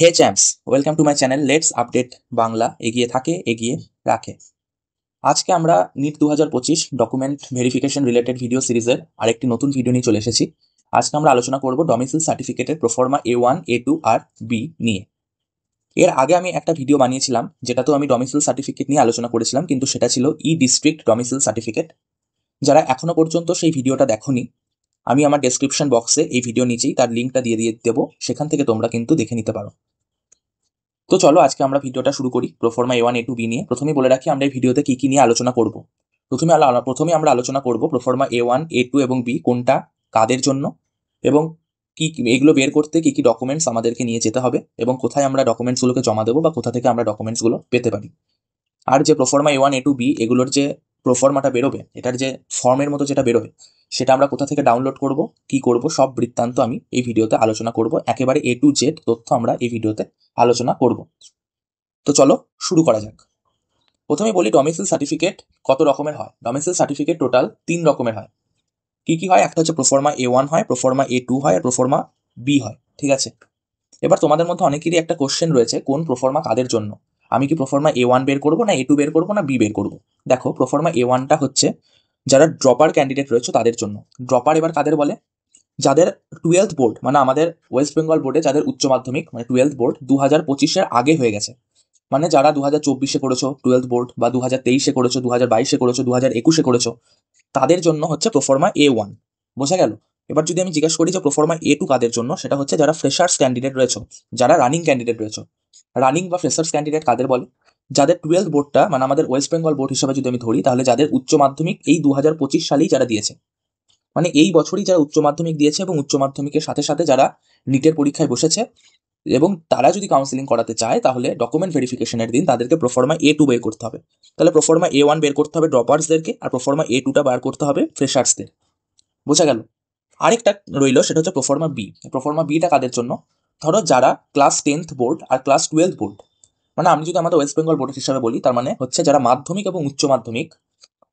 Hey champs, welcome to my channel let's update Bangla. এগিয়ে থাকে, এগিয়ে রাখে। আজকে আমরা NEET 2025 document verification related video সিরিজের আরেকটি নতুন ভিডিও নিয়ে চলে এসেছি। আজকে আমরা আলোচনা করব ডমিসাইল সার্টিফিকেটের প্রোফর্মা A1, A2 আর B নিয়ে। এর আগে আমি একটা ভিডিও বানিয়েছিলাম যেটাতেও আমি ডমিসাইল সার্টিফিকেট নিয়ে আলোচনা করেছিলাম, কিন্তু সেটা ছিল ই ডিস্ট্রিক্ট ডমিসাইল সার্টিফিকেট। যারা এখনো পর্যন্ত সেই ভিডিওটা দেখোনি, আমি আমার ডেসক্রিপশন বক্সে এই ভিডিও নিচেই তার লিঙ্কটা দিয়ে দেবো, সেখান থেকে তোমরা কিন্তু দেখে নিতে পারো। তো চলো আজকে আমরা ভিডিওটা শুরু করি প্রোফর্মা A1, A2, B নিয়ে। প্রথমেই বলে রাখি আমরা এই ভিডিওতে কি কি নিয়ে আলোচনা করব। প্রথমে আমরা আলোচনা করব প্রোফর্মা A1, A2 এবং B কোনটা কাদের জন্য, এবং কি এগুলো বের করতে কি কি ডকুমেন্টস আমাদেরকে নিয়ে যেতে হবে, এবং কোথায় আমরা ডকুমেন্টসগুলোকে জমা দেবো বা কোথা থেকে আমরা ডকুমেন্টসগুলো পেতে পারি। আর যে প্রোফর্মা A1, A2, B এগুলোর যে প্রোফর্মাটা বেরোবে, এটার যে ফর্মের মতো যেটা বেরোবে, সেটা আমরা কোথা থেকে ডাউনলোড করব, কি করব, সব বৃত্তান্ত আমি এই ভিডিওতে আলোচনা করব। একেবারে A to Z তথ্য আমরা এই ভিডিওতে আলোচনা করব। তো চলো শুরু করা যাক। প্রথমে বলি ডমিসাইল সার্টিফিকেট কত রকমের হয়। ডমিসাইল সার্টিফিকেট টোটাল 3 রকমের হয়। কি কি হয়? একটা হচ্ছে প্রোফর্মা A1 হয়, প্রোফর্মা A2 হয়, আর প্রোফর্মা B হয়। ঠিক আছে, এবার তোমাদের মধ্যে অনেকেরই একটা কোশ্চেন রয়েছে, কোন প্রোফর্মা কাদের জন্য? আমি কি প্রোফর্মা A1 বের করবো, না A2 বের করবো, না B বের করবো? দেখো, প্রোফর্মা A1টা হচ্ছে যারা ড্রপার ক্যান্ডিডেট রয়েছে তাদের জন্য। ড্রপার এবার কাদের বলে? যাদের 12th বোর্ড, মানে আমাদের ওয়েস্ট বেঙ্গল বোর্ডে যাদের উচ্চ মাধ্যমিক মানে 12th বোর্ড 2025-এর আগে হয়ে গেছে, মানে যারা 2024-এ করেছো 12th বোর্ড, বা 2023-এ করেছো, 2022-এ করেছো, 2021-এ করেছো, তাদের জন্য হচ্ছে প্রোফর্মা A1। বোঝা গেল? এবার যদি আমি জিজ্ঞাসা করি যে প্রোফর্মা A2 কাদের জন্য, সেটা হচ্ছে যারা ফ্রেশার্স ক্যান্ডিডেট রয়েছে, যারা রানিং ক্যান্ডিডেট রয়েছে। রানিং বা ফ্রেশার্স ক্যান্ডিডেট কাদের বলে? যাদের 12th বোর্ডটা, মানে আমাদের ওয়েস্ট বেঙ্গল বোর্ড হিসাবে যদি আমি ধরি, তাহলে যাদের উচ্চ মাধ্যমিক এই 2025 সালেই যারা দিয়েছে, মানে এই বছরই যারা উচ্চ মাধ্যমিক দিয়েছে, এবং উচ্চ মাধ্যমিকের সাথে সাথে যারা নিটের পরীক্ষায় বসেছে, এবং তারা যদি কাউন্সিলিং করাতে চায়, তাহলে ডকুমেন্ট ভেরিফিকেশনের দিন তাদেরকে প্রোফর্মা A2 বের করতে হবে। তাহলে প্রোফর্মা A1 বের করতে হবে ড্রপার্সদেরকে, আর প্রোফর্মা A2টা বার করতে হবে ফ্রেশার্সদের। বোঝা গেল? আরেকটা রইল, সেটা হচ্ছে প্রোফর্মা B। প্রোফর্মা Bটা কাদের জন্য? ধরো যারা ক্লাস 10th বোর্ড আর ক্লাস 12th বোর্ড, মানে আমি যদি আমাদের ওয়েস্ট বেঙ্গল বোর্ড হিসাবে বলি, তার মানে হচ্ছে যারা মাধ্যমিক এবং উচ্চ মাধ্যমিক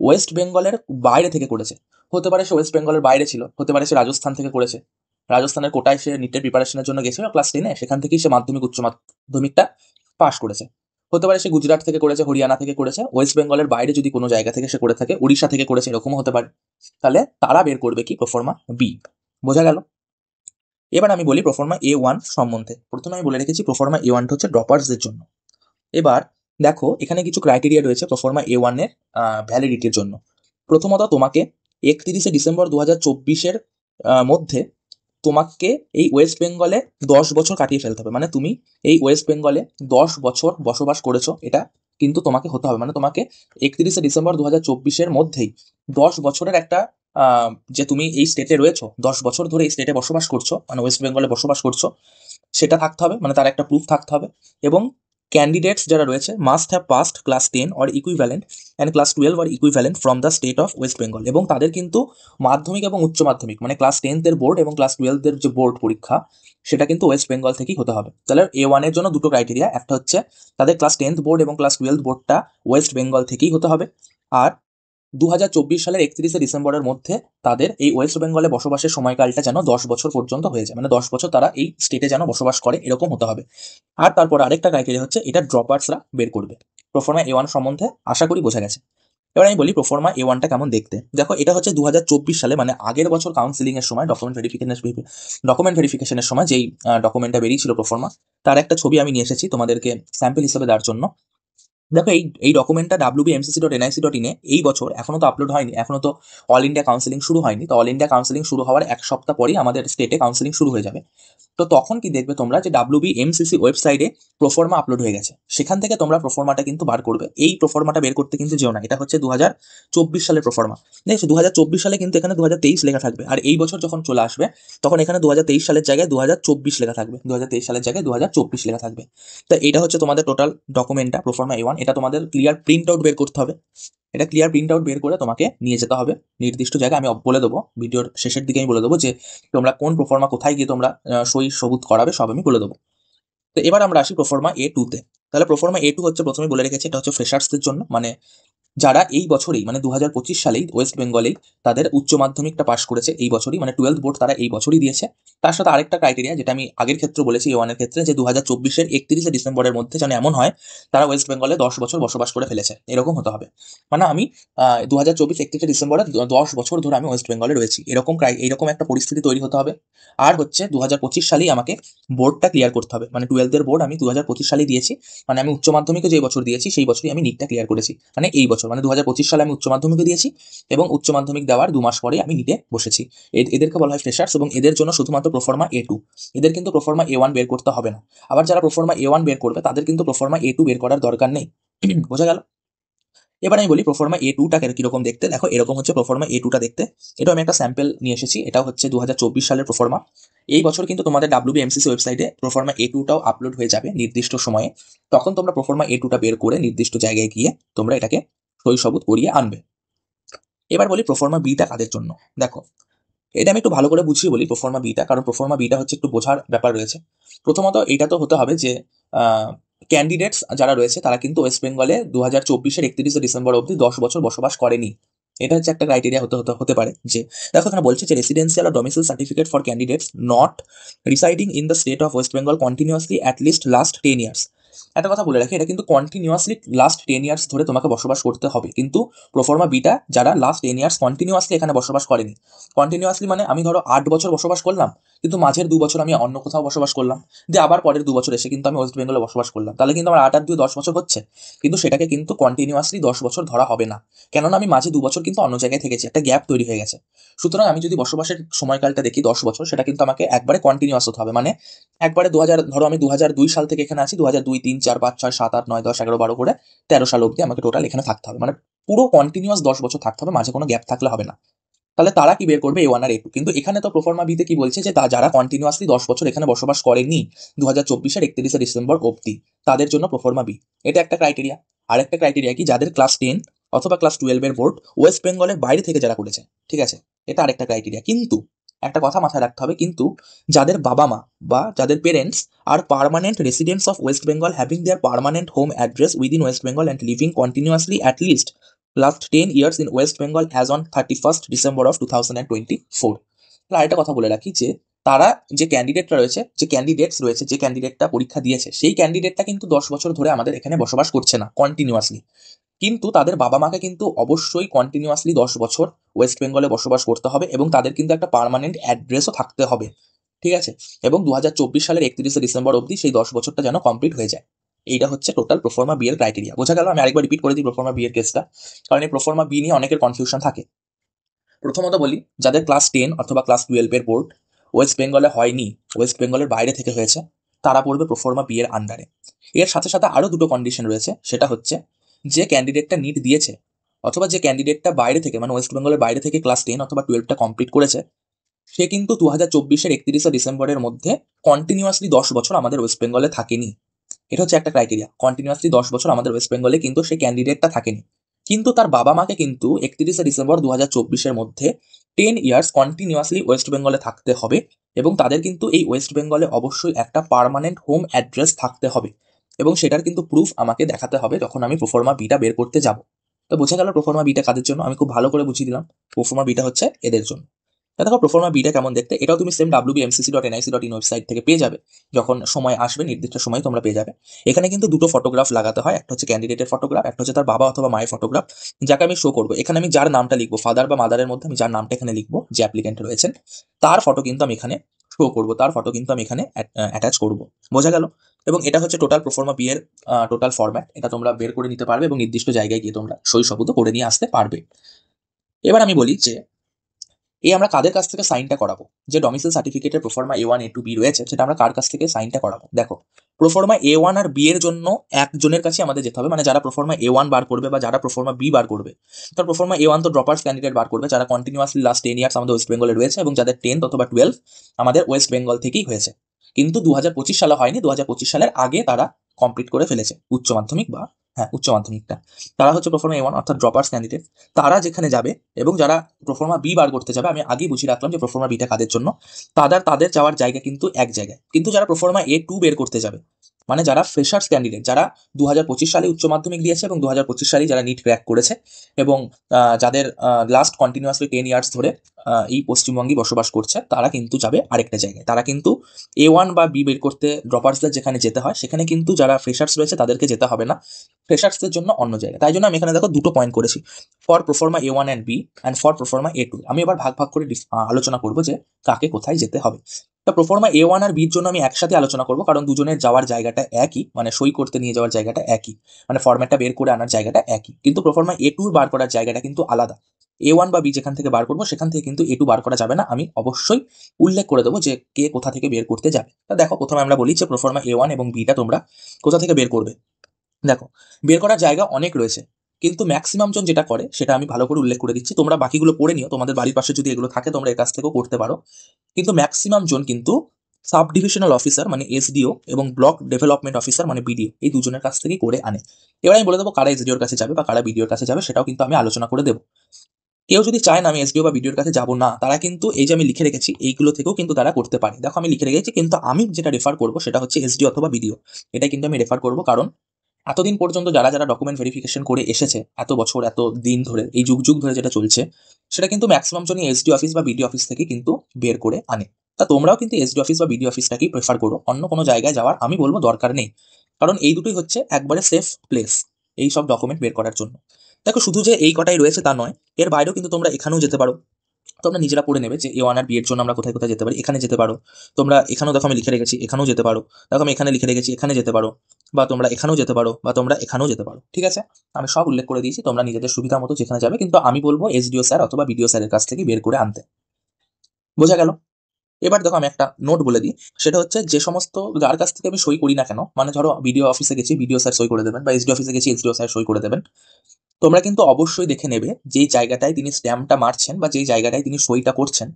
ওয়েস্ট বেঙ্গলের বাইরে থেকে করেছে। হতে পারে সে ওয়েস্ট বেঙ্গলের বাইরে ছিল, হতে পারে সে রাজস্থান থেকে করেছে, রাজস্থানের কোটায় সে নিটের প্রিপারেশনের জন্য গেছিল ক্লাস 10-এ, সেখান থেকেই সে মাধ্যমিক উচ্চ মাধ্যমিকটা পাশ করেছে। হতে পারে সে গুজরাট থেকে করেছে, হরিয়ানা থেকে করেছে, ওয়েস্ট বেঙ্গলের বাইরে যদি কোনো জায়গা থেকে সে করে থাকে, উড়িষ্যা থেকে করেছে, এরকমও হতে পারে। তাহলে তারা বের করবে কি? Proforma B। বোঝা গেল? এবার আমি বলি প্রোফর্মা A1 সম্বন্ধে। প্রথমে আমি বলে রেখেছি প্রোফর্মা A1টা হচ্ছে ড্রপার্সদের জন্য। এবার দেখো, এখানে কিছু ক্রাইটেরিয়া রয়েছে প্রোফর্মা A1 এর ভ্যালিডিটির জন্য। প্রথমত, তোমাকে 31শে ডিসেম্বর 2024-এর মধ্যে তোমাকে এই ওয়েস্ট বেঙ্গলে 10 বছর কাটিয়ে ফেলতে হবে। মানে তুমি এই ওয়েস্ট বেঙ্গলে 10 বছর বসবাস করেছো, এটা কিন্তু তোমাকে হতে হবে। মানে তোমাকে 31শে ডিসেম্বর 2024-এর মধ্যেই 10 বছরের একটা যে তুমি এই স্টেটে রয়েছো, 10 বছর ধরে এই স্টেটে বসবাস করছো, মানে ওয়েস্ট বেঙ্গলে বসবাস করছো, সেটা থাকতে হবে। মানে তার একটা প্রুফ থাকতে হবে। এবং ক্যান্ডিডেটস যারা রয়েছে must have passed class 10 or equivalent and class 12 or equivalent from the state of West Bengal. এবং তাদের কিন্তু মাধ্যমিক এবং উচ্চ মাধ্যমিক, মানে ক্লাস 10th এর বোর্ড এবং ক্লাস 12th এর যে বোর্ড পরীক্ষা, সেটা কিন্তু ওয়েস্ট বেঙ্গল থেকেই হতে হবে। তাহলে A1 এর জন্য দুটো ক্রাইটেরিয়া, একটা হচ্ছে তাদের ক্লাস 10th বোর্ড এবং ক্লাস 12th বোর্ডটা ওয়েস্ট বেঙ্গল থেকেই হতে হবে, আর 2024 সালের 31শে ডিসেম্বরের মধ্যে তাদের এই ওয়েস্ট বেঙ্গলে বসবাসের সময়কালটা যেন 10 বছর পর্যন্ত হয়ে যায়, মানে 10 বছর তারা এই স্টেটে যেন বসবাস করে, এরকম হতে হবে। আর তারপর আরেকটা ক্রাইটেরিয়া হচ্ছে এটা ড্রপার্সরা বের করবে। প্রোফর্মা A1 সম্বন্ধে আশা করি বোঝা গেছে। এবার আমি বলি প্রোফর্মা A1টা কেমন দেখতে। দেখো, এটা হচ্ছে 2024 সালে, মানে আগের বছর কাউন্সিলিং এর সময় ডকুমেন্ট ভেরিফিকেশনের সময় যেই ডকুমেন্টটা বেরিয়েছিল প্রোফর্মা, তার একটা ছবি আমি নিয়ে এসেছি তোমাদেরকে স্যাম্পল হিসেবে দেওয়ার জন্য। দেখো, এই ডকুমেন্টটা wbmcc.nic.in এই বছর এখনো তো আপলোড হয়নি, এখনো তো অল ইন্ডিয়া কাউন্সিলিং শুরু হয়নি। তো অল ইন্ডিয়া কাউন্সিলিং শুরু হওয়ার 1 সপ্তাহ পরেই আমাদের স্টেটে কাউন্সিলিং শুরু হয়ে যাবে। তো তখন কি দেখবে তোমরা যে WBMCC ওয়েবসাইটে প্রোফর্মা আপলোড হয়ে গেছে, সেখান থেকে তোমরা প্রোফর্মাটা কিন্তু বার করবে। এই প্রোফর্মাটা বের করতে কিন্তু যেও না, এটা হচ্ছে 2024 সালের প্রোফর্মা। দেখছো, 2024 সালে কিন্তু এখানে 2023 লেখা থাকবে, আর এই বছর যখন চলে আসবে তখন এখানে 2023 সালের জায়গায় 2024 লেখা থাকবে, 2023 সালের জায়গায় 2024 লেখা থাকবে। তা এটা হচ্ছে তোমাদের টোটাল ডকুমেন্টটা প্রোফর্মা A1। এটা তোমাদের ক্লিয়ার প্রিন্ট আউট বের করতে হবে। এটা ক্লিয়ার প্রিন্ট আউট বের করে তোমাকে নিয়ে যেতে হবে নির্দিষ্ট জায়গায়। আমি বলে দেবো ভিডিওর শেষের দিকে, আমি বলে দেবো যে তোমরা কোন প্রোফর্মা কোথায় গিয়ে তোমরা সই সবুত করাবে, সব আমি বলে দেবো। তো এবার আমরা আসি প্রোফর্মা A2 তে। তাহলে প্রোফর্মা A2 হচ্ছে, প্রথমে বলে রেখেছি, এটা হচ্ছে ফ্রেশার্সদের জন্য, মানে যারা এই বছরেই মানে 2025 সালেই ওয়েস্ট বেঙ্গলেই তাদের উচ্চ মাধ্যমিকটা পাশ করেছে এই বছরই, মানে 12th বোর্ড তারা এই বছরই দিয়েছে। তার সাথে আরেকটা ক্রাইটেরিয়া যেটা আমি আগের ক্ষেত্রে বলেছি A1 এর ক্ষেত্রে, যে 2024-এর 31শে ডিসেম্বরের মধ্যে যেন এমন হয় তারা ওয়েস্ট বেঙ্গলে 10 বছর বসবাস করে ফেলেছে, এরকম হতে হবে। মানে আমি 2024 31শে ডিসেম্বরে 10 বছর ধরে আমি ওয়েস্ট বেঙ্গলে রয়েছি, এইরকম একটা পরিস্থিতি তৈরি হতে হবে। আর হচ্ছে 2025 সালেই আমাকে বোর্ডটা ক্লিয়ার করতে হবে, মানে 12th-এর বোর্ড আমি 2025 সালেই দিয়েছি, মানে আমি উচ্চ মাধ্যমিকে যে বছর দিয়েছি সেই বছরই আমি নিটটা ক্লিয়ার করেছি, মানে এই বছর, মানে 2025 সালে আমি উচ্চ মাধ্যমিকে দিয়েছি এবং উচ্চ মাধ্যমিক দেওয়ার 2 মাস পরে আমি নিটে বসেছি। এদেরকে বলা হয় ফ্রেশার্স, এবং এদের জন্য শুধুমাত্র প্রোফর্মা A2, এদের কিন্তু প্রোফর্মা A1 বের করতে হবে না। আবার যারা প্রোফর্মা A1 বের করবে তাদের কিন্তু প্রোফর্মা A2 বের করার দরকার নেই। বোঝা গেল? এবার আমি বলি প্রোফর্মা A2টা কিরকম দেখতে। দেখো এরকম হচ্ছে প্রোফর্মা A2টা দেখতে। এটা আমি একটা স্যাম্পল নিয়ে এসেছি, এটা হচ্ছে 2024 সালের প্রোফর্মা। এই বছর কিন্তু তোমাদের WBMCC ওয়েবসাইটে প্রোফর্মা A2টাও আপলোড হয়ে যাবে নির্দিষ্ট সময়ে, তখন তোমরা প্রোফর্মা A2টা বের করে নির্দিষ্ট জায়গায় গিয়ে তোমরা এটাকে সই সাবুত করিয়ে আনবে। এবার বলি প্রোফর্মা বিটা কাদের জন্য। দেখো এটা আমি একটু ভালো করে বুঝিয়ে বলি প্রোফর্মা বিটা, কারণ প্রোফর্মা বিটা হচ্ছে একটু বোঝার ব্যাপার রয়েছে। প্রথমত এটা তো হতে হবে যে ক্যান্ডিডেটস যারা রয়েছে তারা কিন্তু ওয়েস্ট বেঙ্গলে 2024-এর 31শে ডিসেম্বর অবধি 10 বছর বসবাস করেনি। এটা হচ্ছে একটা ক্রাইটেরিয়া হতে পারে। যে দেখো এখানে বলছে যে রেসিডেন্সিয়াল আর domicile certificate for candidates not residing in the state of West Bengal continuously at least last 10 years. একটা কথা বলে রাখি, এটা কিন্তু কন্টিনিউয়াসলি লাস্ট 10 ইয়ার্স ধরে তোমাকে বসবাস করতে হবে, কিন্তু প্রোফর্মা বিটা যারা লাস্ট 10 ইয়ার্স কন্টিনিউয়াসলি এখানে বসবাস করেনি। কন্টিনিউয়াসলি মানে আমি ধরো 8 বছর বসবাস করলাম, কিন্তু মাঝের 2 বছর আমি অন্য কোথাও বসবাস করলাম, দিয়ে আবার পরের 2 বছর এসে কিন্তু আমি ওয়েস্ট বেঙ্গলে বসবাস করলাম, তাহলে কিন্তু আমার 8 আর 2 10 বছর হচ্ছে, কিন্তু সেটাকে কিন্তু কন্টিনিউয়াসলি 10 বছর ধরা হবে না, কেননা আমি মাঝে 2 বছর কিন্তু অন্য জায়গায় থেকেছি, একটা গ্যাপ তৈরি হয়ে গেছে। সুতরাং আমি যদি বসবাসের সময়কালটা দেখি 10 বছর, সেটা কিন্তু আমাকে একবারে কন্টিনিউয়াস হতে হবে, মানে একবারে 2000 ধরো আমি 2002 সাল থেকে এখানে আছি, 2002 3 4 5 6 7 8 9 10 11 12 করে 13 সাল অবধি আমাকে টোটাল এখানে থাকতে হবে, মানে পুরো কন্টিনিউয়াস 10 বছর থাকতে হবে, মাঝে কোনো গ্যাপ থাকলে হবে না। তাহলে তারা কি বের করবে A1 আর A2, কিন্তু এখানে তো প্রোফর্মা বিতে কি বলছে যে যারা কন্টিনিউয়াসলি 10 বছর এখানে বসবাস করেনি 2024-এর 31শে ডিসেম্বর অবধি, তাদের জন্য প্রোফর্মা বি। এটা একটা ক্রাইটেরিয়া। আরেকটা ক্রাইটেরিয়া কি, যাদের ক্লাস 10 অথবা ক্লাস 12 এর বোর্ড ওয়েস্ট বেঙ্গলের বাইরে থেকে যারা করেছে, ঠিক আছে, এটা আরেকটা ক্রাইটেরিয়া। কিন্তু একটা কথা মাথায় রাখতে হবে, কিন্তু যাদের বাবা মা বা যাদের parents R permanent residents of West Bengal having there permanent home address within West Bengal and living continuously at list last 10 years in West Bengal as on 31st December of 2024। তাহলে আরেকটা কথা বলে রাখি যে তারা যে ক্যান্ডিডেটরা রয়েছে, যে ক্যান্ডিডেটস রয়েছে, যে ক্যান্ডিডেটটা পরীক্ষা দিয়েছে সেই ক্যান্ডিডেটটা কিন্তু 10 বছর ধরে আমাদের এখানে বসবাস করছে না কন্টিনিউয়াসলি, কিন্তু তাদের বাবা মাকে কিন্তু অবশ্যই কন্টিনিউয়াসলি 10 বছর ওয়েস্ট বেঙ্গলে বসবাস করতে হবে, এবং তাদের কিন্তু একটা পার্মানেন্ট অ্যাড্রেসও থাকতে হবে, ঠিক আছে। এবং 2024 সালের 31শে ডিসেম্বর অবধি সেই 10 বছরটা যেন কমপ্লিট হয়ে যায়। এইটা হচ্ছে টোটাল প্রোফর্মা বি এর ক্রাইটেরিয়া। বোঝা গেল? আমি আরেকবার রিপিট করে দিই প্রোফর্মা বি এর কেসটা, কারণ এই প্রোফর্মা বি নিয়ে অনেকের কনফিউশন থাকে। প্রথমত বলি, যাদের ক্লাস 10 অথবা ক্লাস 12 এর বোর্ড ওয়েস্ট বেঙ্গলে হয়নি, ওয়েস্ট বেঙ্গলের বাইরে থেকে হয়েছে, তারা পড়বে প্রোফর্মা বি এর আন্ডারে। এর সাথে সাথে আরো দুটো কন্ডিশন রয়েছে, সেটা হচ্ছে যে ক্যান্ডিডেটটা নিট দিয়েছে অথবা যে ক্যান্ডিডেটটা বাইরে থেকে মানে ওয়েস্ট বেঙ্গলের বাইরে থেকে ক্লাস 10 অথবা 12টা কমপ্লিট করেছে, সে কিন্তু 2024-এর 31শে ডিসেম্বরের মধ্যে কন্টিনিউয়াসলি 10 বছর আমাদের ওয়েস্ট বেঙ্গলে থাকেনি। এটা হচ্ছে একটা ক্রাইটেরিয়া, কন্টিনিউয়াসলি 10 বছর আমাদের ওয়েস্ট বেঙ্গলে কিন্তু সেই ক্যান্ডিডেটটা থাকেনি, কিন্তু তার বাবা মাকে কিন্তু 31শে ডিসেম্বর 2024-এর মধ্যে 10 ইয়ার্স কন্টিনিউয়াসলি ওয়েস্ট বেঙ্গলে থাকতে হবে, এবং তাদের কিন্তু এই ওয়েস্ট বেঙ্গলে অবশ্যই একটা পার্মানেন্ট হোম অ্যাড্রেস থাকতে হবে, এবং সেটার কিন্তু প্রুফ আমাকে দেখাতে হবে যখন আমি প্রোফর্মা বিটা বের করতে যাব। তো বোঝা গেল প্রোফর্মা বিটা কাদের জন্য, আমি খুব ভালো করে বুঝিয়ে দিলাম। প্রোফর্মা বিটা হচ্ছে এদের জন্য। দেখো প্রোফর্মা বিটা কেমন দেখতে, এটাও তুমি সেম wbmcc.nic.in ওয়েবসাইট থেকে পেয়ে যাবে, যখন সময় আসবে নির্দিষ্ট সময় তোমরা পেয়ে যাবে। এখানে কিন্তু দুটো ফটোগ্রাফ লাগাতে হয়, একটা হচ্ছে ক্যান্ডিডেটের ফটোগ্রাফ, একটা হচ্ছে তার বাবা অথবা মায়ের ফটোগ্রাফ, যাকে আমি শো করবো। এখানে আমি যার নামটা লিখবো, ফাদার বা মাদারের মধ্যে আমি যার নামটা এখানে লিখবো, যে অ্যাপ্লিকেন্ট রয়েছেন, তার ফটো কিন্তু আমি এখানে শো করবো, তার ফটো কিন্তু আমি এখানে অ্যাটাচ করবো। বোঝা গেল? এবং এটা হচ্ছে টোটাল প্রোফর্মা বি এর টোটাল ফরম্যাট, এটা তোমরা বের করে নিতে পারবে এবং নির্দিষ্ট জায়গায় গিয়ে তোমরা সই সাবুত করে নিয়ে আসতে পারবে। এবার আমি বলি যে আমরা কাদের কাছ থেকে সাইনটা করাবো, যে ডমিসাইল সার্টিফিকেটের প্রোফর্মা A1 A2 B রয়েছে, সেটা আমরা কার কাছ থেকে সাইনটা করাবো। দেখো প্রোফর্মা A1 আর বি এর জন্য একজনের কাছে আমাদের যেতে হবে, মানে যারা প্রোফর্মা A1 বার করবে বা যারা প্রোফর্মা বি বার করবে। তো প্রোফর্মা A1 তো ড্রপার্স ক্যান্ডিডেট বার করবে, যারা কন্টিনিউয়াসলি লাস্ট 10 ইয়ার্স আমাদের ওয়েস্ট বেঙ্গলে রয়েছে এবং যাদের 10 অথবা 12 আমাদের ওয়েস্ট বেঙ্গল থেকেই হয়েছে, কিন্তু 2025 সালে হয়নি, 2025 সালের আগে তারা কমপ্লিট করে ফেলেছে উচ্চ মাধ্যমিক বা উচ্চ মাধ্যমিকটা। তারা হচ্ছে প্রোফর্মা A1 অর্থাৎ ড্রপার্স ক্যান্ডিডেট। তারা যেখানে যাবে এবং যারা প্রোফর্মা বি বার করতে যাবে, আমি আগেই বুঝিয়ে রাখলাম যে প্রোফর্মা বিটা কাদের জন্য, তাদের যাওয়ার জায়গা কিন্তু এক জায়গায়, কিন্তু যারা প্রোফর্মা A2 বের করতে যাবে, মানে যারা ফ্রেশার্স ক্যান্ডিডেট, যারা 2025 সালে উচ্চ মাধ্যমিক দিয়েছে এবং 2025 সালে যারা নিট ক্র্যাক করেছে এবং যাদের লাস্ট কন্টিনিউয়াসলি 10 ইয়ার্স ধরে এই পশ্চিমবঙ্গে বসবাস করছে, তারা কিন্তু যাবে আরেকটা জায়গায়। তারা কিন্তু A1 বা বি বের করতে ড্রপার্সদের যেখানে যেতে হয়, সেখানে কিন্তু যারা ফ্রেশার্স রয়েছে তাদেরকে যেতে হবে না, ফ্রেশার্সদের জন্য অন্য জায়গায়। তাই জন্য আমি এখানে দেখো দুটো পয়েন্ট করেছি, for proforma A1 and B and for proforma A2। আমি এবার ভাগ ভাগ করে আলোচনা করবো যে কাকে কোথায় যেতে হবে। তো প্রোফর্মা A1 আর বির জন্য আমি একসাথে আলোচনা করবো, কারণ দুজনের যাওয়ার জায়গাটা একই, মানে সই করতে নিয়ে যাওয়ার জায়গাটা একই, মানে ফরম্যাটটা বের করে আনার জায়গাটা একই। কিন্তু প্রোফর্মা A2 বার করার জায়গাটা কিন্তু আলাদা। A1 বা বি যেখান থেকে বার করবো সেখান থেকে কিন্তু A2 বার করা যাবে না। আমি অবশ্যই উল্লেখ করে দেবো যে কে কোথা থেকে বের করতে যাবে। তা দেখো, প্রথমে আমরা বলি যে প্রোফর্মা A1 এবং বিটা তোমরা কোথা থেকে বের করবে। দেখো, বের করার জায়গা অনেক রয়েছে, কিন্তু ম্যাক্সিমাম জন যেটা করে সেটা আমি ভালো করে উল্লেখ করে দিচ্ছি, তোমরা বাকিগুলো পড়ে নিও, তোমাদের বাড়ির পাশে যদি এগুলো থাকে তোমরা এর কাছ থেকেও করতে পারো। কিন্তু ম্যাক্সিমাম জন কিন্তু সাব ডিভিশনাল অফিসার মানে এসডিও এবং ব্লক ডেভেলপমেন্ট অফিসার মানে বিডিও, এই দুজনের কাছ থেকেই করে আনে। এবার আমি বলে দেবো কারা এসডিওর কাছে যাবে বা কারা বিডিওর কাছে যাবে, সেটাও কিন্তু আমি আলোচনা করে দেবো। কেউ যদি চায় না আমি এসডিও বা বিডিওর কাছে যাবো না, তারা কিন্তু এই যে আমি লিখে রেখেছি এইগুলো থেকেও কিন্তু তারা করতে পারে। দেখো, আমি লিখে রেখেছি, কিন্তু আমি যেটা রেফার করবো সেটা হচ্ছে এসডিও অথবা বিডিও, এটাই কিন্তু আমি রেফার করবো। কারণ এতদিন পর্যন্ত যারা যারা ডকুমেন্ট ভেরিফিকেশন করে এসেছে, এত বছর এত দিন ধরে, এই যুগ যুগ ধরে যেটা চলছে, সেটা কিন্তু ম্যাক্সিমাম জনই এসডি অফিস বা বিডি অফিস থেকে কিন্তু বের করে আনে। তা তোমরাও কিন্তু এসডি অফিস বা বিডি অফিসটাকেই প্রেফার করো, অন্য কোনো জায়গায় যাওয়ার আমি বলবো দরকার নেই। কারণ এই দুটোই হচ্ছে একবারে সেফ প্লেস এই সব ডকুমেন্ট বের করার জন্য। দেখো, শুধু যে এই কটাই রয়েছে তা নয়, এর বাইরেও কিন্তু তোমরা এখানেও যেতে পারো। তোমরা নিজেরা পড়ে নেবে যে A1 আর বি এর জন্য আমরা কোথায় কোথায় যেতে পারি। এখানে যেতে পারো তোমরা, এখানেও দেখো আমি লিখে রেখেছি, এখানেও যেতে পারো। দেখো, আমি এখানে লিখে রেখেছি, এখানে যেতে পারো, বা তোমরা এখানেও যেতে পারো, বা তোমরা এখানেও যেতে পারো। ঠিক আছে, আমি সব উল্লেখ করে দিয়েছি, তোমরা নিজেদের সুবিধা মতো যেখানে যাবে, কিন্তু আমি বলবো এসডিও স্যার অথবা বিডিও স্যারের কাছ থেকে বের করে আনতে। বোঝা গেল? এবার দেখো, আমি একটা নোট বলে দিই, সেটা হচ্ছে যে সমস্ত, যার কাছ থেকে আমি সই করি না কেন, মানে ধরো বিডিও অফিসে গেছি, বিডিও স্যার সই করে দেবেন, বা এসডিও অফিসে গেছি, এসডিও স্যার সই করে দেবেন। তোমরা কিন্তু অবশ্যই দেখে নেবে যেই জায়গাটায় তিনি স্ট্যাম্পটা মারছেন বা যেই জায়গাটায় তিনি সইটা করছেন,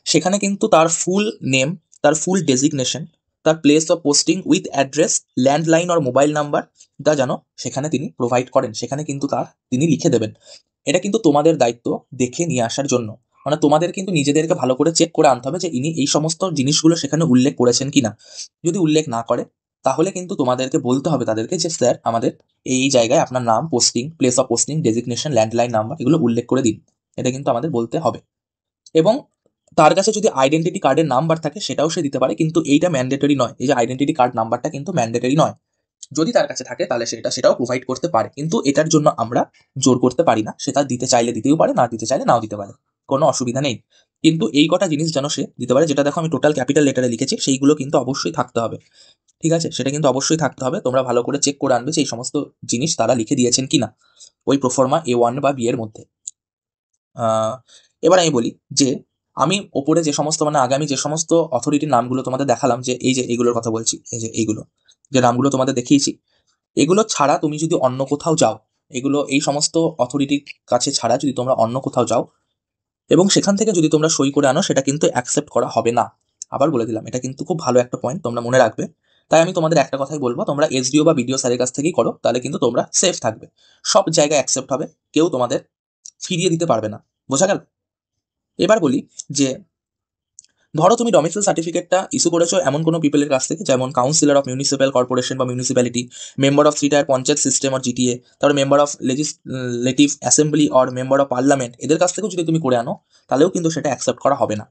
সেখানে কিন্তু তার ফুল নেম, তার ফুল ডেজিগনেশন, তার place of posting with address, landline or mobile number তা যেন সেখানে তিনি প্রোভাইড করেন, সেখানে কিন্তু তিনি লিখে দেবেন। এটা কিন্তু তোমাদের দায়িত্ব দেখে নিয়ে আসার জন্য। মানে তোমাদের কিন্তু নিজেদেরকে ভালো করে চেক করে আনতে হবে যে ইনি এই সমস্ত জিনিসগুলো সেখানে উল্লেখ করেছেন কিনা। যদি উল্লেখ না করে, তাহলে কিন্তু তোমাদেরকে বলতে হবে তাদেরকে যে স্যার, আমাদের এই জায়গায় আপনার নাম, posting, place of posting, designation, landline number এগুলো উল্লেখ করে দিন। এটা কিন্তু আমাদের বলতে হবে। এবং তার কাছে যদি আইডেন্টিটি কার্ডের নাম্বার থাকে সেটাও সে দিতে পারে, কিন্তু এইটা ম্যান্ডেটরি নয়। এই যে আইডেন্টিটি কার্ড নাম্বারটা কিন্তু ম্যান্ডেটরি নয়। যদি তার কাছে থাকে তাহলে সেটাও প্রোভাইড করতে পারে, কিন্তু এটার জন্য আমরা জোর করতে পারি না। সেটা দিতে চাইলে দিতেও পারে, না দিতে চাইলে নাও দিতে পারে, কোনো অসুবিধা নেই। কিন্তু এই কটা জিনিস যেন সে দিতে পারে, যেটা দেখো আমি টোটাল ক্যাপিটাল লেটারে লিখেছি, সেইগুলো কিন্তু অবশ্যই থাকতে হবে। ঠিক আছে, সেটা কিন্তু অবশ্যই থাকতে হবে। তোমরা ভালো করে চেক করে আনবে যে এই সমস্ত জিনিস তারা লিখে দিয়েছেন কিনা ওই প্রোফর্মা A1 বা বি এর মধ্যে। এবার আমি বলি যে আমি ওপরে যে সমস্ত, মানে আগামী যে সমস্ত অথরিটির নামগুলো তোমাদের দেখালাম, যে এই যে এইগুলোর কথা বলছি, এই যে এইগুলো যে নামগুলো তোমাদের দেখিয়েছি, এগুলো ছাড়া তুমি যদি অন্য কোথাও যাও, এগুলো এই সমস্ত অথরিটির কাছে ছাড়া যদি তোমরা অন্য কোথাও যাও এবং সেখান থেকে যদি তোমরা সই করে আনো, সেটা কিন্তু অ্যাকসেপ্ট করা হবে না। আবার বলে দিলাম, এটা কিন্তু খুব ভালো একটা পয়েন্ট, তোমরা মনে রাখবে। তাই আমি তোমাদের একটা কথাই বলবো, তোমরা এসডিও বা বিডিও স্যারের কাছ থেকেই করো, তাহলে কিন্তু তোমরা সেফ থাকবে। সব জায়গায় অ্যাকসেপ্ট হবে, কেউ তোমাদের ফিরিয়ে দিতে পারবে না। বোঝা গেল? এবার বলি যে ধরো তুমি ডোমিসাইল সার্টিফিকেটটা ইস্যু করেছো এমন কোনো পিপলের কাছ থেকে, যেমন কাউন্সিলর অফ মিউনিসিপ্যাল কর্পোরেশন বা municipality, member of 3 tier panchayat system or GTA, তারপর member of legislative assembly or member of parliament, এদের কাছ থেকেও যদি তুমি করে আনো, তাহলেও কিন্তু সেটা অ্যাকসেপ্ট করা হবে না।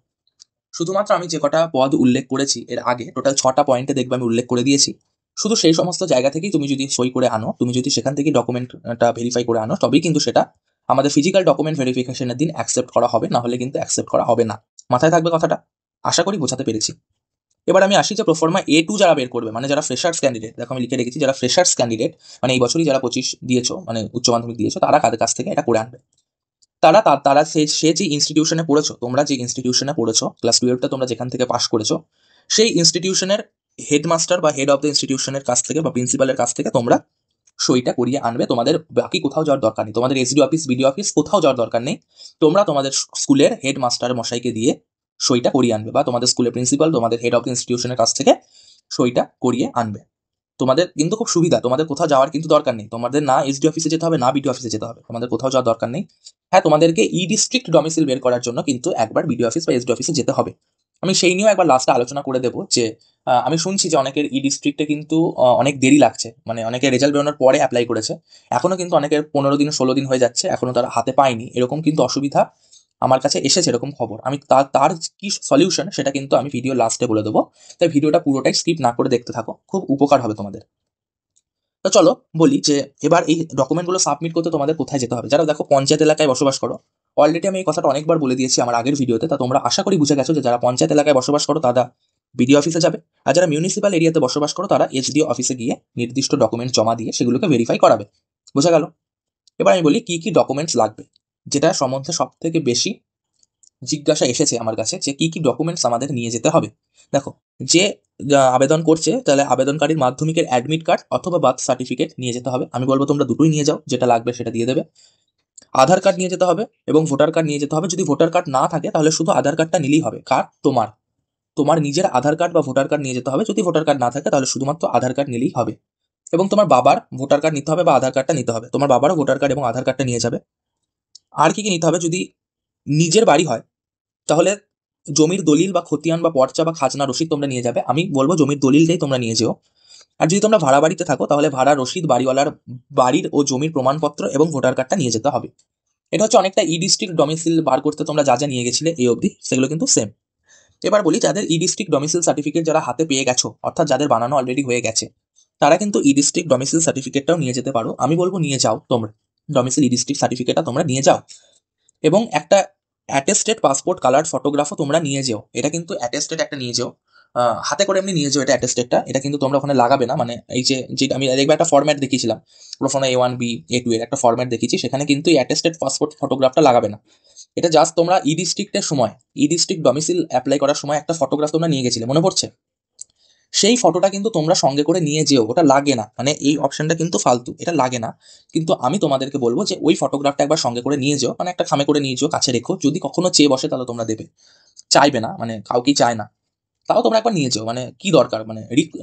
শুধুমাত্র আমি যে কটা পদ উল্লেখ করেছি এর আগে, টোটাল 6টা পয়েন্টে দেখবে আমি উল্লেখ করে দিয়েছি, শুধু সেই সমস্ত জায়গা থেকেই তুমি যদি সই করে আনো, তুমি যদি সেখান থেকে ডকুমেন্টটা ভেরিফাই করে আনো, তবেই কিন্তু সেটা আমাদের ফিজিক্যাল ডকুমেন্ট ভেরিফিকেশনের দিন অ্যাকসেপ্ট করা হবে, না হলে কিন্তু অ্যাকসেপ্ট করা হবে না। মাথায় থাকবে কথাটা, আশা করি বোঝাতে পেরেছি। এবার আমি আসি যে প্রোফর্মা A2 যারা বের করবে, মানে যারা ফ্রেশার্স ক্যান্ডিডেট, দেখো আমি লিখে রেখেছি, যারা ফ্রেশার্স ক্যান্ডিডেট মানে এই বছরই যারা 25 দিয়েছো, মানে উচ্চ মাধ্যমিক দিয়েছো, তারা কাদের কাছ থেকে এটা করে আনবে। তারা সে যে ইনস্টিটিউশনে পড়েছো, তোমরা যে ইনস্টিটিউশনে পড়েছো, ক্লাস 12টা তোমরা যেখান থেকে পাস করেছো, সেই ইনস্টিটিউশনের হেডমাস্টার বা হেড অফ দ্য ইনস্টিটিউশনের কাছ থেকে বা প্রিন্সিপালের কাছ থেকে তোমরা সইটা করিয়ে আনবে। তোমাদের বাকি কোথাও যাওয়ার দরকার নেই, তোমাদের এসডি অফিস, বিডি অফিস কোথাও যাওয়ার দরকার নেই। তোমরা তোমাদের স্কুলের হেডমাস্টার মশাইকে দিয়ে সইটা করিয়ে আনবে, বা তোমাদের স্কুলের প্রিন্সিপাল, তোমাদের হেড অফ দ্য ইনস্টিটিউশনের কাছ থেকে সইটা করিয়ে আনবে। তোমাদের কিন্তু খুব সুবিধা, তোমাদের কোথাও যাওয়ার কিন্তু দরকার নেই, তোমাদের না এসডি অফিসে যেতে হবে, না বিডি অফিসে যেতে হবে, তোমাদের কোথাও যাওয়ার দরকার নেই। হ্যাঁ, তোমাদেরকে ই ডিস্ট্রিক্ট ডমিসাইল বের করার জন্য কিন্তু একবার বিডি অফিস বা এসডি অফিসে যেতে হবে। আমি সেই নিয়েও একবার লাস্টে আলোচনা করে দেবো যে আমি শুনছি যে অনেকের ই ডিস্ট্রিক্টে কিন্তু অনেক দেরি লাগছে, মানে অনেকের রেজাল্ট বেরোনোর পরে অ্যাপ্লাই করেছে, এখনো কিন্তু অনেকের 15 দিন 16 দিন হয়ে যাচ্ছে, এখনো তারা হাতে পায়নি, এরকম কিন্তু অসুবিধা আমার কাছে এসেছে, এরকম খবর। আমি তার কি সলিউশন সেটা কিন্তু আমি ভিডিও লাস্টে বলে দেবো, তাই ভিডিওটা পুরোটাই স্কিপ না করে দেখতে থাকো, খুব উপকার হবে তোমাদের। তো চলো বলি যে এবার এই ডকুমেন্টগুলো সাবমিট করতে তোমাদের কোথায় যেতে হবে। যারা দেখো পঞ্চায়েত এলাকায় বসবাস করো, অলরেডি আমি এই কথাটা অনেকবার বলে দিয়েছি আমার আগের ভিডিওতে, তা তোমরা আশা করি বুঝে গেছো যে যারা পঞ্চায়েত এলাকায় বসবাস করো তারা বিডিও অফিসে যাবে, আর যারা মিউনিসিপ্যাল এরিয়াতে বসবাস করো তারা এসডিও অফিসে গিয়ে নির্দিষ্ট ডকুমেন্ট জমা দিয়ে সেগুলোকে ভেরিফাই করাবে। বোঝা গেল? এবার আমি বলি কি কি ডকুমেন্টস লাগবে, যেটা সম্বন্ধে সব থেকে বেশি জিজ্ঞাসা এসেছে আমার কাছে যে কি কি ডকুমেন্টস আমাদের নিয়ে যেতে হবে। দেখো, যে আবেদন করছে তাহলে আবেদনকারীর মাধ্যমিকের অ্যাডমিট কার্ড অথবা বার্থ সার্টিফিকেট নিয়ে যেতে হবে। আমি বলবো তোমরা দুটোই নিয়ে যাও, যেটা লাগবে সেটা দিয়ে দেবে। আধার কার্ড নিয়ে যেতে হবে এবং ভোটার কার্ড নিয়ে যেতে হবে। যদি ভোটার কার্ড না থাকে তাহলে শুধু আধার কার্ডটা নিলেই হবে। কার? তোমার তোমার নিজের আধার কার্ড বা ভোটার কার্ড নিয়ে যেতে হবে। যদি ভোটার কার্ড না থাকে তাহলে শুধুমাত্র আধার কার্ড নিলেই হবে। এবং তোমার বাবার ভোটার কার্ড নিতে হবে বা আধার কার্ডটা নিতে হবে। তোমার বাবারও ভোটার কার্ড এবং আধার কার্ডটা নিয়ে যাবে। আর কি কি নিতে হবে? যদি নিজের বাড়ি হয় তাহলে জমির দলিল বা খতিয়ান বা পর্চা বা খাজনা রসিদ তোমরা নিয়ে যাবে। আমি বলবো জমির দলিলটাই তোমরা নিয়ে যেও। আর যদি তোমরা ভাড়া বাড়িতে থাকো তাহলে ভাড়া রসিদ, বাড়িওয়ালার বাড়ির ও জমির প্রমাণপত্র এবং ভোটার কার্ডটা নিয়ে যেতে হবে। এটা হচ্ছে অনেকটা ই ডিস্ট্রিক্ট ডোমিসিল বার করতে তোমরা যা যা নিয়ে গেছিলে এই অবধি, সেগুলো কিন্তু সেম। এবার বলি যাদের ই ডিস্ট্রিক্ট ডোমিসিল সার্টিফিকেট যারা হাতে পেয়ে গেছো, অর্থাৎ যাদের বানানো অলরেডি হয়ে গেছে, তারা কিন্তু ই ডিস্ট্রিক্ট ডোমিসিল সার্টিফিকেটটাও নিয়ে যেতে পারো। আমি বলবো নিয়ে যাও তোমরা, ডোমিসিল ই ডিস্ট্রিক্ট সার্টিফিকেটটা তোমরা নিয়ে যাও। এবং একটা অ্যাটেস্টেড পাসপোর্ট কালার ফটোগ্রাফও তোমরা নিয়ে যেও। এটা কিন্তু অ্যাটেস্টেড একটা নিয়ে যেও, হাতে করে এমনি নিয়ে যেও। এটা অ্যাটেস্টেডটা, এটা কিন্তু তোমরা ওখানে লাগাবে না। মানে এই যে যে আমি দেখবে একটা ফরম্যাট দেখিয়েছিলাম, প্রোফোনা A1 B A2 এর একটা ফরম্যাট দেখিয়েছি, সেখানে কিন্তু এই অ্যাটেস্টেড পাসপোর্ট ফটোগ্রাফটা লাগাবে না। এটা জাস্ট তোমরা ই ডিস্ট্রিক্টের সময়, ই ডিস্ট্রিক্ট ডোমিসিল অ্যাপ্লাই করার সময় একটা ফটোগ্রাফ তোমরা নিয়ে গেছিলে, মনে পড়ছে? সেই ফটোটা কিন্তু তোমরা সঙ্গে করে নিয়ে যেও, ওটা লাগে না। মানে এই অপশনটা কিন্তু ফালতু, এটা লাগে না। কিন্তু আমি তোমাদেরকে বলবো যে ওই ফটোগ্রাফটা একবার সঙ্গে করে নিয়ে যেও, মানে একটা খামে করে নিয়ে যেও, কাছে রেখো। যদি কখনো চেয়ে বসে তাহলে তোমরা দেবে, চাইবে না, মানে কাউকেই চায় না, তাও তোমরা একবার নিয়ে যেও। মানে কি দরকার, মানে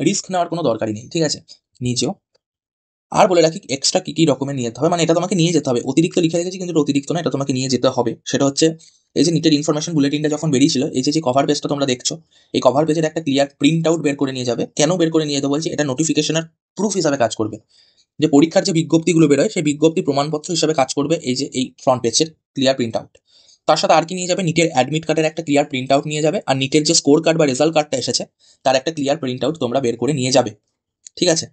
রিস্ক নেওয়ার কোনো দরকারই নেই, ঠিক আছে? নিয়ে যেও। আর বলে রাখি এক্সট্রা কি কি ডকুমেন্ট নিয়ে যেতে হবে, মানে এটা তোমাকে নিয়ে যেতে হবে। অতিরিক্ত লিখে রেখেছি কিন্তু এটা অতিরিক্ত না, এটা তোমাকে নিয়ে যেতে হবে। সেটা হচ্ছে এই যে নিটের ইনফরমেশন বুলেটিনটা যখন বেরিয়েছিল, এই যে কভার পেজটা তোমরা দেখছো, এই কভার পেজের একটা ক্লিয়ার প্রিন্ট আউট বের করে নিয়ে যাবে। কেন বের করে নিয়ে যেতে বলছি? এটা নোটিফিকেশনের প্রুফ হিসাবে কাজ করবে। যে পরীক্ষার যে বিজ্ঞপ্তিগুলো বেরোয় সেই বিজ্ঞপ্তি প্রমাণপত্র হিসাবে কাজ করবে এই যে এই ফ্রন্ট পেজের ক্লিয়ার প্রিন্ট আউট। তার সাথে আর কি নিয়ে যাবে? নিটের অ্যাডমিট কার্ডের একটা ক্লিয়ার প্রিন্ট আউট নিয়ে যাবে। আর নিটের যে স্কোর কার্ড বা রেজাল্ট কার্ডটা এসেছে তার একটা ক্লিয়ার প্রিন্ট আউট তোমরা বের করে নিয়ে যাবে। ঠিক আছে?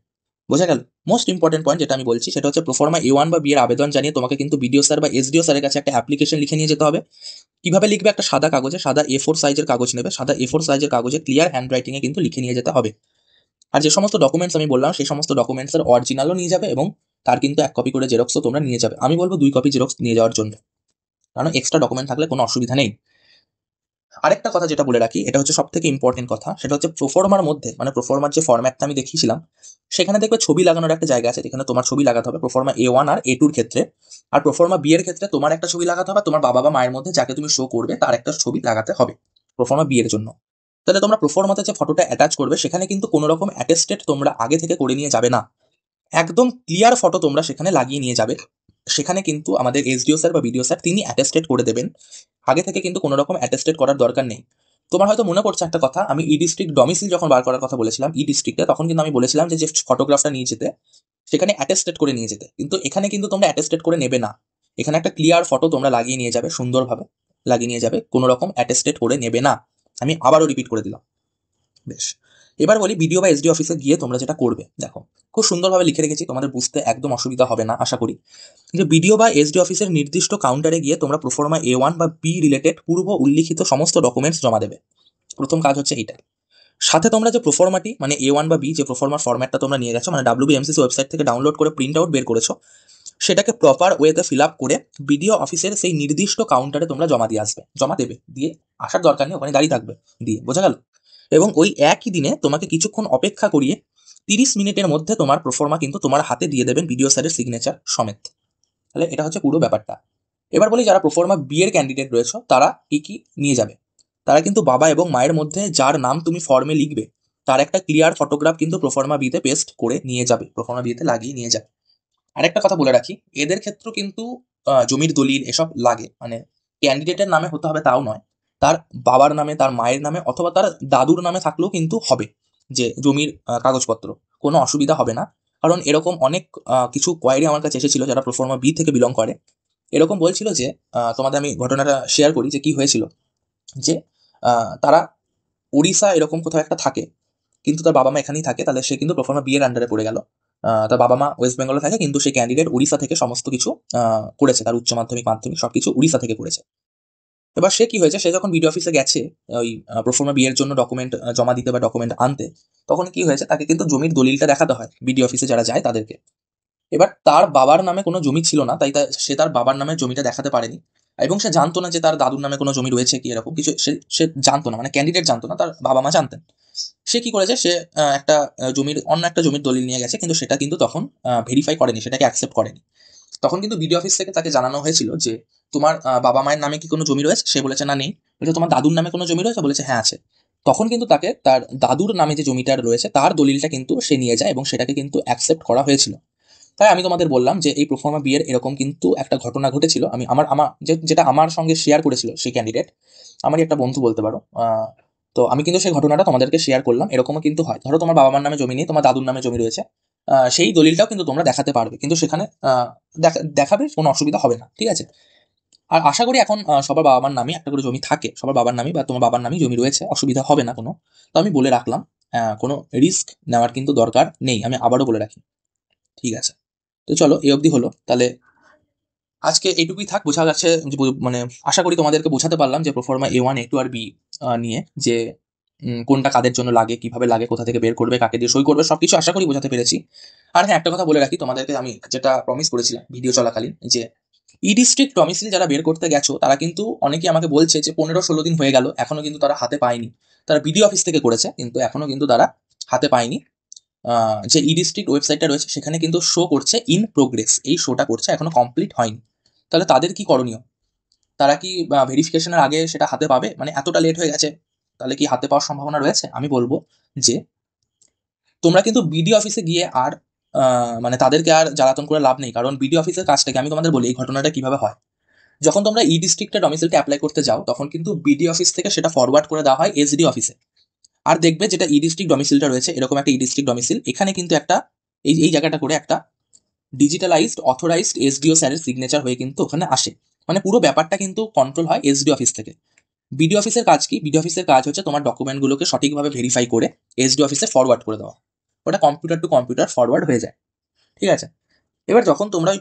বোঝা গেল? মোস্ট ইম্পর্টেন্ট পয়েন্ট যেটা আমি বলছি সেটা হচ্ছে প্রোফর্মা A1 বা বি এর আবেদন জানিয়ে তোমাকে কিন্তু বিডিও স্যার বা এসডিও স্যারের কাছে একটা অ্যাপ্লিকেশন লিখে নিয়ে যেতে হবে। কিভাবে লিখবে? একটা সাদা কাগজে, সাদা A4 সাইজের কাগজ নেবে, সাদা A4 সাইজের কাগজে ক্লিয়ার হ্যান্ড রাইটিং এ কিন্তু লিখে নিয়ে যেতে হবে। আর যে সমস্ত ডকুমেন্টস আমি বললাম সেই সমস্ত ডকুমেন্টসের অরিজিনালও নিয়ে যাবে এবং তার কিন্তু 1 কপি করে জেরক্সও তোমরা নিয়ে যাবে। আমি বলবো 2 কপি জেরক্স নিয়ে যাওয়ার জন্য, কারণ এক্সট্রা ডকুমেন্ট থাকলে কোনো অসুবিধা নেই। আরেকটা কথা যেটা বলে রাখি, এটা হচ্ছে সব থেকে ইম্পর্টেন্ট কথা, সেটা হচ্ছে প্রোফর্মার মধ্যে, মানে প্রোফর্মার যে ফরম্যাটটা আমি দেখিয়েছিলাম সেখানে দেখবে ছবি লাগানোর একটা জায়গা আছে, যেখানে তোমার ছবি লাগাতে হবে প্রোফর্মা A1 আর A2 ক্ষেত্রে। আর প্রোফর্মা বি এর ক্ষেত্রে তোমার একটা ছবি লাগাতে হবে, তোমার বাবা বা মায়ের মধ্যে যাকে তুমি শো করবে তার একটা ছবি লাগাতে হবে প্রোফর্মা বি এর জন্য। তাহলে তোমরা প্রোফর্মাতে যে ফটোটা অ্যাটাচ করবে সেখানে কিন্তু কোনো রকম অ্যাটেস্টেড তোমরা আগে থেকে করে নিয়ে যাবে না, একদম ক্লিয়ার ফটো তোমরা সেখানে লাগিয়ে নিয়ে যাবে। সেখানে কিন্তু আমাদের এসডিও স্যার বা বিডিও স্যার তিনি অ্যাটেস্টেড করে দেবেন, আগে থেকে কিন্তু কোনো রকম অ্যাটেস্টেড করার দরকার নেই। তোমার হয়তো মনে পড়ছে একটা কথা, আমি ই ডিস্ট্রিক্ট ডমিসিল যখন বার করার কথা বলেছিলাম ই ডিস্ট্রিক্টে, তখন কিন্তু আমি বলেছিলাম যে ফটোগ্রাফটা নিয়ে যেতে সেখানে অ্যাটেস্টেড করে নিয়ে যেতে, কিন্তু এখানে কিন্তু তোমরা অ্যাটেস্টেড করে নেবে না। এখানে একটা ক্লিয়ার ফটো তোমরা লাগিয়ে নিয়ে যাবে, সুন্দরভাবে লাগিয়ে নিয়ে যাবে, কোনো রকম অ্যাটেস্টেড করে নেবে না। আমি আবারও রিপিট করে দিলাম। বেশ, এবার বলি বিডিও বা এসডি অফিসে গিয়ে তোমরা যেটা করবে। দেখো, খুব সুন্দরভাবে লিখে রেখেছি, তোমাদের বুঝতে একদম অসুবিধা হবে না আশা করি। যে বিডিও বা এসডি অফিসের নির্দিষ্ট কাউন্টারে গিয়ে তোমরা প্রোফর্মা A1 বা বি রিলেটেড পূর্ব উল্লিখিত সমস্ত ডকুমেন্টস জমা দেবে। প্রথম কাজ হচ্ছে এইটা। সাথে তোমরা যে প্রোফর্মাটি, মানে A1 বা বি যে প্রোফর্মার ফরম্যাটটা তোমরা নিয়ে গেছো, মানে WBMCC ওয়েবসাইট থেকে ডাউনলোড করে প্রিন্ট আউট বের করেছো, সেটাকে প্রপার ওয়েতে ফিল আপ করে বিডিও অফিসের সেই নির্দিষ্ট কাউন্টারে তোমরা জমা দিয়ে আসবে, জমা দেবে, দিয়ে আসার দরকার নেই, ওখানে দাঁড়িয়ে থাকবে, দিয়ে। বোঝা গেল? এবং ওই একই দিনে তোমাকে কিছুক্ষণ অপেক্ষা করিয়ে 30 মিনিটের মধ্যে তোমার প্রোফর্মা কিন্তু তোমার হাতে দিয়ে দেবেন বিডিও স্যারের সিগনেচার সমেত। তাহলে এটা হচ্ছে পুরো ব্যাপারটা। এবার বলি যারা প্রোফর্মা বি এর ক্যান্ডিডেট রয়েছে তারা কি কি নিয়ে যাবে। তারা কিন্তু বাবা এবং মায়ের মধ্যে যার নাম তুমি ফর্মে লিখবে তার একটা ক্লিয়ার ফটোগ্রাফ কিন্তু প্রোফর্মা বিতে পেস্ট করে নিয়ে যাবে, প্রোফর্মা বিতে লাগিয়ে নিয়ে যাবে। আরেকটা কথা বলে রাখি, এদের ক্ষেত্রেও কিন্তু জমির দলিল এসব লাগে, মানে ক্যান্ডিডেটের নামে হতে হবে তাও নয়, তার বাবার নামে, তার মায়ের নামে অথবা তার দাদুর নামে থাকলেও কিন্তু হবে। যে জমির কাগজপত্র, কোনো অসুবিধা হবে না। কারণ এরকম অনেক কিছু কোয়ারি আমার কাছে এসেছিল যারা প্রোফর্মা বি থেকে বিলং করে। এরকম বলছিল যে তোমাদের আমি ঘটনাটা শেয়ার করি যে কি হয়েছিল। যে তারা উড়িষ্যা এরকম কোথাও একটা থাকে, কিন্তু তার বাবা মা এখানেই থাকে, তাহলে সে কিন্তু প্রোফর্মা বি এর আন্ডারে পড়ে গেল। তার বাবা মা ওয়েস্ট বেঙ্গলে থাকে, কিন্তু সেই ক্যান্ডিডেট উড়িষ্যা থেকে সমস্ত কিছু করেছে, তার উচ্চ মাধ্যমিক মাধ্যমিক সবকিছু উড়িষ্যা থেকে করেছে। এবার সে কি হয়েছে, সে যখন বিডিও অফিসে গেছে ওই প্রোফর্মা বিয়ের জন্য ডকুমেন্ট জমা দিতে বা ডকুমেন্ট আনতে, তখন কি হয়েছে, তাকে কিন্তু জমির দলিলটা দেখাতে হয় বিডিও অফিসে যারা যায় তাদেরকে। এবার তার বাবার নামে কোনো জমি ছিল না, তাই সে তার বাবার নামে জমিটা দেখাতে পারেনি, এবং সে জানতো না যে তার দাদুর নামে কোনো জমি রয়েছে কি এরকম কিছু, সে জানতো না, মানে ক্যান্ডিডেট জানতো না, তার বাবা মা জানতেন। সে কি করেছে, সে একটা অন্য একটা জমির দলিল নিয়ে গেছে, কিন্তু সেটা কিন্তু তখন ভেরিফাই করেনি, সেটাকে অ্যাকসেপ্ট করেনি। তখন কিন্তু বিডিও অফিস থেকে তাকে জানানো হয়েছিল যে তোমার বাবা মায়ের নামে কি কোনো জমি রয়েছে, সে বলেছে না নেই। বলেছে তোমার দাদুর নামে কোনো জমি রয়েছে, বলেছে হ্যাঁ আছে। তখন কিন্তু তাকে তার দাদুর নামে যে জমিটা রয়েছে তার দলিলটা কিন্তু সে নিয়ে যায়, এবং সেটাকে কিন্তু অ্যাকসেপ্ট করা হয়েছিল। তাই আমি তোমাদের বললাম যে এই প্রোফর্মা বিয়ের এরকম কিন্তু একটা ঘটনা ঘটেছিল। আমি আমার আমার যেটা আমার সঙ্গে শেয়ার করেছিল সেই ক্যান্ডিডেট, আমারই একটা বন্ধু বলতে পারো। তো আমি কিন্তু সেই ঘটনাটা তোমাদেরকে শেয়ার করলাম। এরকমও কিন্তু হয়, ধরো তোমার বাবা মার নামে জমি নেই, তোমার দাদুর নামে জমি রয়েছে, সেই দলিলটাও কিন্তু তোমরা দেখাতে পারবে, কিন্তু সেখানে দেখাবে, কোনো অসুবিধা হবে না, ঠিক আছে। আর আশা করি এখন সবার বাবা মার নামে একটা করে জমি থাকে, সবার বাবার নামে বা তোমার বাবার নামেই জমি রয়েছে, অসুবিধা হবে না কোনো। তো আমি বলে রাখলাম, কোনো রিস্ক নেওয়ার কিন্তু দরকার নেই, আমি আবারও বলে রাখি, ঠিক আছে। তো চলো, এই অবধি হলো তাহলে। আজকে এইটুকুই থাক, বোঝা গেছে যে মানে আশা করি তোমাদেরকে বোঝাতে পারলাম যে প্রোফর্মা A1 A2 আর বি নিয়ে যে কোনটা কাদের জন্য লাগে, কিভাবে লাগে, কোথা থেকে বের করবে, কাকে দিয়ে সই করবে, সবকিছু আশা করি বোঝাতে পেরেছি। আর হ্যাঁ, একটা কথা বলে রাখি তোমাদেরকে, আমি যেটা প্রমিস করেছিলাম ভিডিও চলাকালীন, যে ই ডিস্ট্রিক্ট ডমিসিল যারা বের করতে গেছো তারা কিন্তু অনেকেই আমাকে বলছে যে 15-16 দিন হয়ে গেল এখনো কিন্তু তারা হাতে পায়নি। তারা বিডিও অফিস থেকে করেছে, কিন্তু এখনো কিন্তু তারা হাতে পায়নি। যে ই ডিস্ট্রিক্ট ওয়েবসাইটটা রয়েছে সেখানে কিন্তু শো করছে ইন প্রোগ্রেস, এই শোটা করছে, এখনো কমপ্লিট হয়নি। তাহলে তাদের কি করণীয়? তারা কি ভেরিফিকেশনের আগে সেটা হাতে পাবে? মানে এতটা লেট হয়ে গেছে, তাহলে কি হাতে পাওয়ার সম্ভাবনা রয়েছে? আমি বলবো যে তোমরা কিন্তু বিডিও অফিসে গিয়ে আর মানে তাদেরকে আর জ্বালাতন করে লাভ নেই, কারণ বিডিও অফিসের কাজটাকে আমি তোমাদের বলি এই ঘটনাটা কিভাবে হয়। যখন তোমরা ই ডিস্ট্রিক্টে ডমিসিলটা অ্যাপ্লাই করতে যাও, তখন কিন্তু বিডিও অফিস থেকে সেটা ফরওয়ার্ড করে দেওয়া হয় এসডি অফিসে। আর দেখবে যেটা ই ডিস্ট্রিক্ট ডমিসিলটা রয়েছে, এরকম একটা ই ডিস্ট্রিক্ট ডমিসিল, এখানে কিন্তু একটা এই এই জায়গাটা করে একটা ডিজিটালাইজড অথরাইজড এসডিও স্যারের সিগনেচার হয়ে কিন্তু ওখানে আসে। মানে পুরো ব্যাপারটা কিন্তু কন্ট্রোল হয় এসডি অফিস থেকে। বিডিও অফিসের কাজ কি? বিডিও অফিসের কাজ হচ্ছে তোমার ডকুমেন্টগুলোকে সঠিকভাবে ভেরিফাই করে এসডি অফিসে ফরওয়ার্ড করে দেওয়া। ওটা কম্পিউটার টু কম্পিউটার ফরওয়ার্ড হয়ে যায়, ঠিক আছে। এবার যখন তোমরা ওই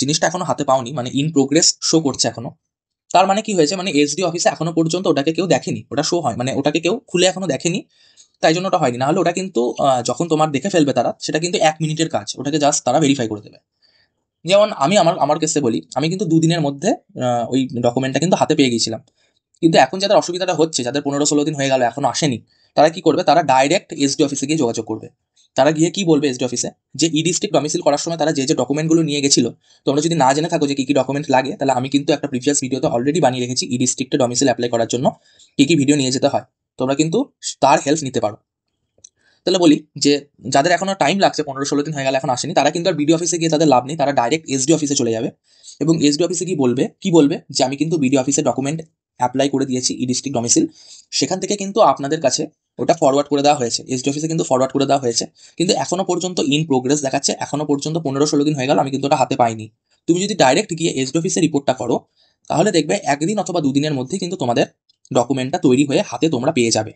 জিনিসটা এখনো হাতে পাওনি, মানে ইন প্রোগ্রেস শো করছে এখনো, তার মানে কি হয়েছে, মানে এসডি অফিসে এখনো পর্যন্ত ওটাকে কেউ দেখেনি, ওটা শো হয়, মানে ওটাকে কেউ খুলে এখনো দেখেনি, তাই জন্য ওটা হয়নি। না হলে ওটা কিন্তু যখন তোমার দেখে ফেলবে তারা, সেটা কিন্তু 1 মিনিটের কাজ, ওটাকে জাস্ট তারা ভেরিফাই করে দেবে। যেমন আমি আমার আমার কেসে বলি, আমি কিন্তু 2 দিনের মধ্যে ওই ডকুমেন্টটা কিন্তু হাতে পেয়ে গেছিলাম। কিন্তু এখন যাদের অসুবিধাটা হচ্ছে, যাদের 15-16 দিন হয়ে গেল এখনো আসেনি, তারা কি করবে, তারা ডাইরেক্ট এসডি অফিসে গিয়ে যোগাযোগ করবে। তারা গিয়ে কি বলবে এসডি অফিসে, যে ই ডিস্ট্রিক্ট ডমিসিল করার সময় তারা যে যে ডকুমেন্টগুলো নিয়ে গেছিল, তোমরা যদি না জেনে থাকো যে কি কি ডকুমেন্ট লাগে, তাহলে আমি কিন্তু একটা প্রিভিয়াস ভিডিওতে অলরেডি বানিয়ে রেখেছি ই ডিস্ট্রিক্টে ডমিসিল অ্যাপ্লাই করার জন্য কি কি ভিডিও নিয়ে যেতে হয়, তোমরা কিন্তু তার হেল্প নিতে পারো। তাহলে বলি যে যাদের এখনো টাইম লাগছে, 15-16 দিন হয়ে গেল এখন আসেনি, তারা কিন্তু আর বিডিও অফিসে গিয়ে তাদের লাভ নেই, তারা ডাইরেক্ট এসডি অফিসে চলে যাবে। এবং এসডি অফিসে কি বলবে যে আমি কিন্তু বিডিও অফিসে ডকুমেন্ট অ্যাপ্লাই করে দিয়েছি ই ডিস্ট্রিক্ট ডমিসিল, সেখান থেকে কিন্তু আপনাদের কাছে ওটা ফরওয়ার্ড করে দেওয়া হয়েছে, এসডি অফিসে কিন্তু ফরওয়ার্ড করে দেওয়া হয়েছে, কিন্তু এখনো পর্যন্ত ইন প্রোগ্রেস দেখাচ্ছে, এখনো পর্যন্ত 15-16 দিন হয়ে গেল আমি কিন্তু ওটা হাতে পাইনি। তুমি যদি ডাইরেক্ট গিয়ে এসডি অফিসে রিপোর্টটা করো, তাহলে দেখবে 1 দিন অথবা 2 দিনের মধ্যে কিন্তু তোমাদের ডকুমেন্টটা তৈরি হয়ে হাতে তোমরা পেয়ে যাবে।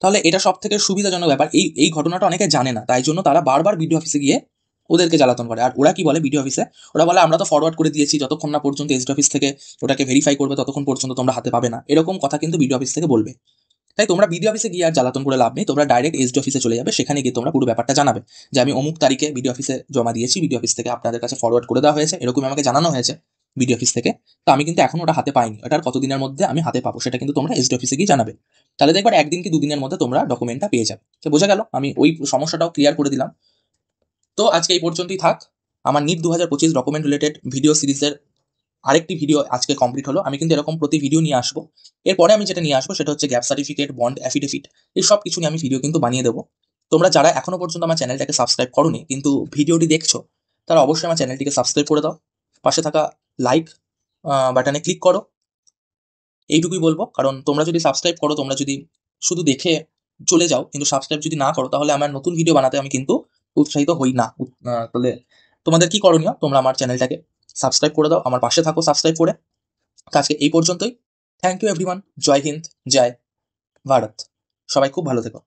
তাহলে এটা সব থেকে সুবিধাজনক ব্যাপার। এই এই ঘটনাটা অনেকে জানে না, তাই জন্য তারা বারবার বিডিও অফিসে গিয়ে ওদেরকে জ্বালাতন করে। আর ওরা কি বলে বিডিও অফিসে, ওরা বলে আমরা তো ফরওয়ার্ড করে দিয়েছি, যতক্ষণ না পর্যন্ত এসডি অফিস থেকে ওটাকে ভেরিফাই করবে ততক্ষণ পর্যন্ত তোমরা হাতে পাবে না, এরকম কথা কিন্তু বিডিও অফিস থেকে বলবে। তাই তোমরা বিডিও অফিসে গিয়ে আর জ্বালাতন করে লাভ নেই, তোমরা ডাইরেক্ট এসডি অফিসে চলে যাবে, সেখানে গিয়ে তোমরা পুরো ব্যাপারটা জানাবে যে আমি অমুক তারিখে বিডিও অফিসে জমা দিয়েছি, বিডিও অফিস থেকে আপনাদের কাছে ফরওয়ার্ড করে দেওয়া হয়েছে, এরকম আমাকে জানানো হয়েছে বিডিও অফিস থেকে। তো আমি কিন্তু এখন ওটা হাতে পাইনি, ওটার কতদিনের মধ্যে আমি হাতে পাবো সেটা কিন্তু তোমরা এসডি অফিসে গিয়ে জানাবে। তাহলে দেখবার 1 দিন কি 2 দিনের মধ্যে তোমরা ডকুমেন্টটা পেয়ে যাবে। তো বোঝা গেল, আমি ওই সমস্যাটাও ক্লিয়ার করে দিলাম। তো আজকে এই পর্যন্তই থাক। আমার নিট 2025 ডকুমেন্ট রিলেটেড ভিডিও সিরিজের আরেকটি ভিডিও আজকে কমপ্লিট হলো। আমি কিন্তু এরকম প্রতি ভিডিও নিয়ে আসবো। এরপরে আমি যেটা নিয়ে আসবো সেটা হচ্ছে গ্যাপ সার্টিফিকেট, বন্ড অ্যাফিডেভিট, এই সব কিছু নিয়ে আমি ভিডিও কিন্তু বানিয়ে দেবো। তোমরা যারা এখনো পর্যন্ত আমার চ্যানেলটাকে সাবস্ক্রাইব করোনি কিন্তু ভিডিওটি দেখছো, তারা অবশ্যই আমার চ্যানেলটিকে সাবস্ক্রাইব করে দাও, পাশে থাকা লাইক বাটনে ক্লিক করো। এইটুকুই বলবো, কারণ তোমরা যদি সাবস্ক্রাইব করো, তোমরা যদি শুধু দেখে চলে যাও, কিন্তু সাবস্ক্রাইব যদি না করো তাহলে আমার নতুন ভিডিও বানাতে আমি কিন্তু উৎসাহিত হই না। তাহলে তোমাদের কি করণীয়, তোমরা আমার চ্যানেলটাকে সাবস্ক্রাইব করে দাও, আমার পাশে থাকো সাবস্ক্রাইব করে। তো আজকে এই পর্যন্তই। Thank you everyone. জয় হিন্দ, জয় ভারত। সবাই খুব ভালো থেকো।